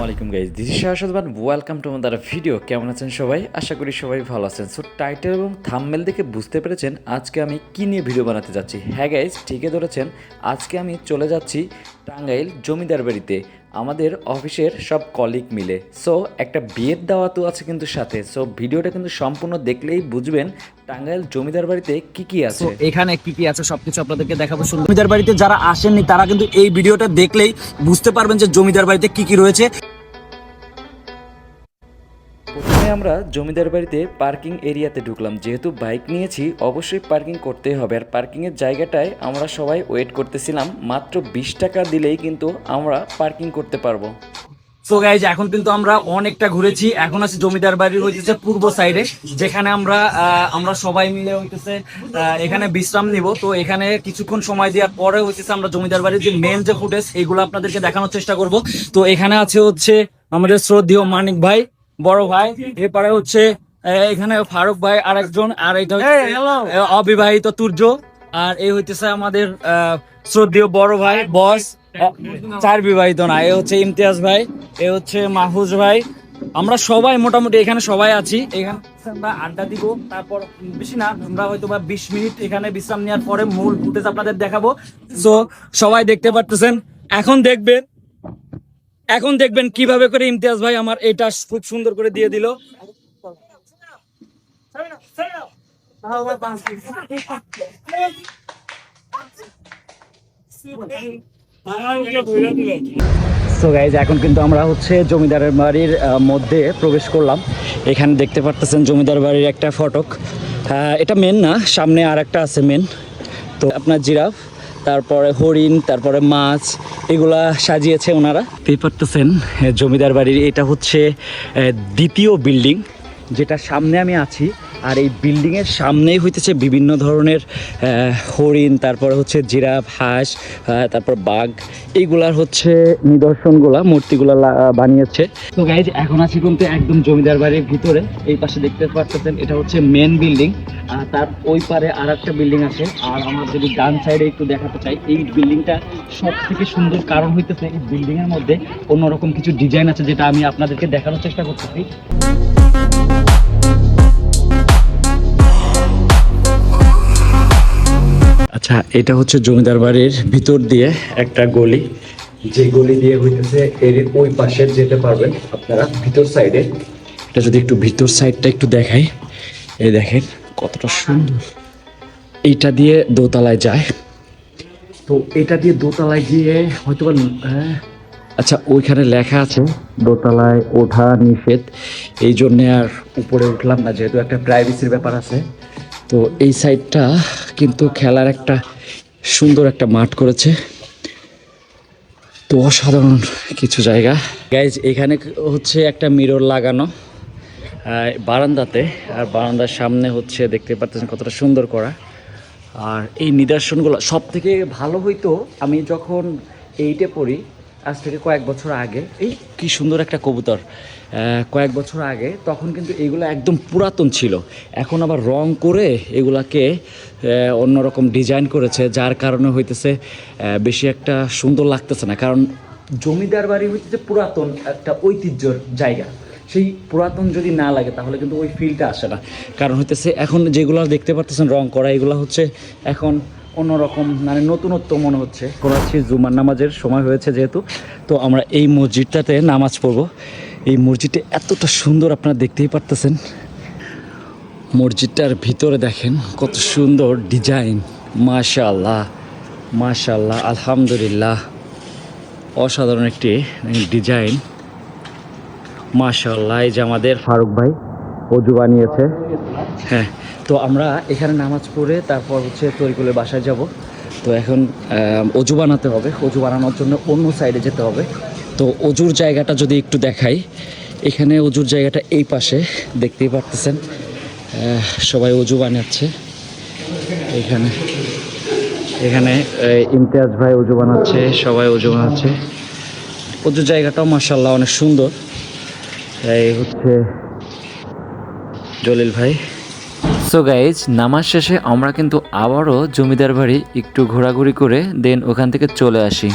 আলাইকুম guys, this is Shahzad. Welcome to আমাদের video. কেমন আছেন সবাই? আশা করি সবাই ভালো আছেন। সো টাইটেল এবং থাম্বনেল দেখে বুঝতে পেরেছেন আজকে আমি কী নিয়ে ভিডিও বানাতে যাচ্ছি। হ্যাঁ গাইজ, ঠিকই ধরেছেন। আজকে আমি চলে যাচ্ছি টাঙ্গাইল জমিদার বাড়িতে, আমাদের অফিসের সব কলিগ মিলে। সো একটা বিয়ের দাওয়াতও আছে কিন্তু সাথে। সো ভিডিওটা কিন্তু সম্পূর্ণ দেখলেই বুঝবেন টাঙ্গাইল জমিদার বাড়িতে কি কি আছে, এখানে কি কি আছে সবকিছু আপনাদেরকে দেখাবো। জমিদার বাড়িতে যারা আসেননি তারা কিন্তু এই ভিডিওটা দেখলেই বুঝতে পারবেন যে জমিদার বাড়িতে কি কি রয়েছে। প্রথমে আমরা জমিদার বাড়িতে পার্কিং এরিয়াতে ঢুকলাম। যেহেতু বাইক নিয়েছি অবশ্যই পার্কিং করতেই হবে। আর পার্কিংয়ের জায়গাটায় আমরা সবাই ওয়েট করতেছিলাম। মাত্র 20 টাকা দিলেই কিন্তু আমরা পার্কিং করতে পারবো। সো গাইজ, এখন কিন্তু আমরা অনেকটা ঘুরেছি। এখন আছে জমিদার বাড়ির হইতেছে পূর্ব সাইডে, যেখানে আমরা সবাই মিলে হইতেছে এখানে বিশ্রাম নিব। তো এখানে কিছুক্ষণ সময় দেওয়ার পরে হইতেছে আমরা জমিদার বাড়ির যে মেন যে ফুটেজ এগুলো আপনাদেরকে দেখানোর চেষ্টা করব। তো এখানে আছে হচ্ছে আমাদের শ্রদ্ধেয় মানিক ভাই, বড় ভাই। এরপরে হচ্ছে এখানে ফারুক ভাই আরেকজন, আর এটা অবিবাহিত তুর্য। আর এই হইতেছে আমাদের শ্রদ্ধেয় বড় ভাই বস, চার বিবাহিত না। এ হচ্ছে ইমতিয়াজ ভাই, এ হচ্ছে মাহফুজ ভাই। আমরা সবাই মোটামুটি এখানে সবাই আছি। এখানে আমরা আড্ডা দিব। তারপর বেশি না, আমরা হয়তো বা 20 মিনিট এখানে বিশ্রাম নেওয়ার পরে মূল ফুটেজ আপনাদের দেখাবো। সো সবাই দেখতে পারতেছেন। এখন দেখবেন কিভাবে করে ইমতিয়াজ ভাই আমার এটা খুব সুন্দর করে দিয়ে দিল। সো গাইজ, এখন কিন্তু আমরা হচ্ছে জমিদারের বাড়ির মধ্যে প্রবেশ করলাম। এখানে দেখতে পারতেছেন জমিদার বাড়ির একটা ফটক। এটা মেন না, সামনে আর একটা আছে মেন। তো আপনার জিরাফ, তারপরে হরিণ, তারপরে মাছ, এগুলা সাজিয়েছে ওনারা। দেখতে পারতেছেন জমিদার বাড়ির এটা হচ্ছে দ্বিতীয় বিল্ডিং, যেটা সামনে আমি আছি। আর এই বিল্ডিংয়ের সামনেই হইতেছে বিভিন্ন ধরনের হরিণ, তারপরে হচ্ছে জিরাফ, হাঁস, তারপর বাঘ, এইগুলার হচ্ছে নিদর্শনগুলা, মূর্তিগুলা বানিয়েছে। তো গাইজ, এখন আছি কিন্তু একদম জমিদার বাড়ির ভিতরে। এই পাশে দেখতে পাচ্ছেন এটা হচ্ছে মেন বিল্ডিং, আর তার ওই পারে আর একটা বিল্ডিং আছে। আর আমার যদি ডান সাইডে একটু দেখাতে চাই, এই বিল্ডিংটা সব থেকে সুন্দর কারণ হইতেছে এই বিল্ডিংয়ের মধ্যে অন্যরকম কিছু ডিজাইন আছে, যেটা আমি আপনাদেরকে দেখানোর চেষ্টা করতেছি। আচ্ছা, এটা হচ্ছে জমিদার বাড়ির ভিতর দিয়ে একটা গলি, যে গলি দিয়ে হইতেছে এর ওই পাশে যেতে পারবেন আপনারা ভিতর সাইডে। এটা যদি একটু ভিতর সাইডটা একটু দেখাই, এই দেখেন কতটা সুন্দর। এইটা দিয়ে দোতলায় যায়। তো এটা দিয়ে দোতলায় গিয়ে হয়তো আচ্ছা, ওইখানে লেখা আছে দোতলায় ওঠা নিষেধ, এই জন্যে আর উপরে উঠলাম না, যেহেতু একটা প্রাইভেসির ব্যাপার আছে। তো এই সাইডটা কিন্তু খেলার একটা সুন্দর একটা মাঠ করেছে। তো অসাধারণ কিছু জায়গা গাইজ। এখানে হচ্ছে একটা মিরর লাগানো বারান্দাতে, আর বারান্দার সামনে হচ্ছে দেখতে পাচ্ছেন কতটা সুন্দর করা। আর এই নিদর্শনগুলো সব থেকে ভালো হইতো আমি যখন 8-এ পড়ি, আজ থেকে কয়েক বছর আগে। এই কি সুন্দর একটা কবুতর, কয়েক বছর আগে তখন কিন্তু এগুলো একদম পুরাতন ছিল। এখন আবার রং করে এগুলাকে অন্যরকম ডিজাইন করেছে, যার কারণে হইতেছে বেশি একটা সুন্দর লাগতেছে না। কারণ জমিদার বাড়ি হইতেছে পুরাতন একটা ঐতিহ্যর জায়গা। সেই পুরাতন যদি না লাগে তাহলে কিন্তু ওই ফিলটা আসে না। কারণ হইতেছে এখন যেগুলো দেখতে পারতেছেন রং করা, এগুলো হচ্ছে এখন অন্যরকম, মানে নতুনত্ব মনে হচ্ছে। করাচ্ছি জুমার নামাজের সময় হয়েছে যেহেতু, তো আমরা এই মসজিদটাতে নামাজ পড়ব। এই মসজিদটা এতটা সুন্দর আপনারা দেখতেই পারতেছেন। মসজিদটার ভিতরে দেখেন কত সুন্দর ডিজাইন। মাশাআল্লাহ, মাশাআল্লাহ, আলহামদুলিল্লাহ, অসাধারণ একটি ডিজাইন। মাশাআল্লাহ, এই যে আমাদের ফারুক ভাই অজু বানিয়েছে। হ্যাঁ, তো আমরা এখানে নামাজ পড়ে তারপর হচ্ছে তরিকুলের বাসায় যাব। তো এখন অজু বানাতে হবে। অজু বানানোর জন্য অন্য সাইডে যেতে হবে। তো অজুর জায়গাটা যদি একটু দেখাই, এখানে অজুর জায়গাটা এই পাশে দেখতেই পারতেছেন। সবাই অজু বানাচ্ছে এখানে। এখানে ইমতিয়াজ ভাই অজু বানাচ্ছে, সবাই অজু বানাচ্ছে। অজুর জায়গাটাও মাশাআল্লাহ অনেক সুন্দর। এই হচ্ছে জলিল ভাই। সো গাইজ, নামাজ শেষে আমরা কিন্তু আবারও জমিদার বাড়ি একটু ঘোরাঘুরি করে দেন ওখান থেকে চলে আসি।